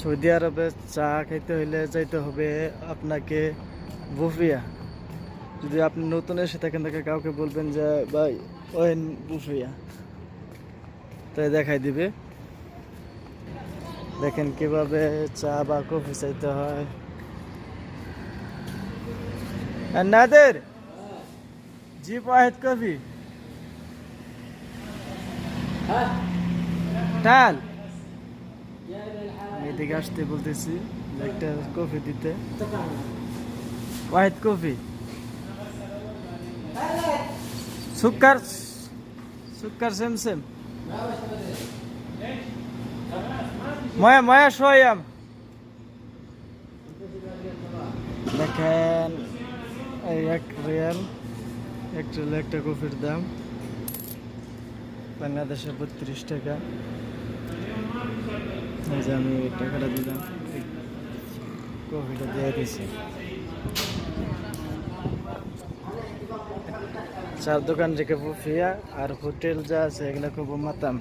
Saudi আরবে চা খাইতে হইলে যাইতে হবে আপনাকে বুফিয়া। যদি আপনি নতুন এসে থাকেন তাকে কাউকে বলবেন যে ভাই ওয়েন বুফিয়া, তাই দেখাই দিবে। দেখেন কিভাবে চা বা কফি চাইতে হয়। নাদের জিপ ওয়াহিদ কফি টাল। আমি এদিকে আসতে বলতেছি একটা কফি দিতে। Wahid coffee sugar sugar same same ময়া ময়া সোয়াম। দেখেন এই 1 রিয়াল একটা কফির দাম বাংলাদেশে 32 টাকা। এই যে আমি টাকাটা দিলাম, কফিটা দিয়ে দিছি। চার দোকান থেকে বুফিয়া আর হোটেল যা আছে এগুলো খুব মাতাম।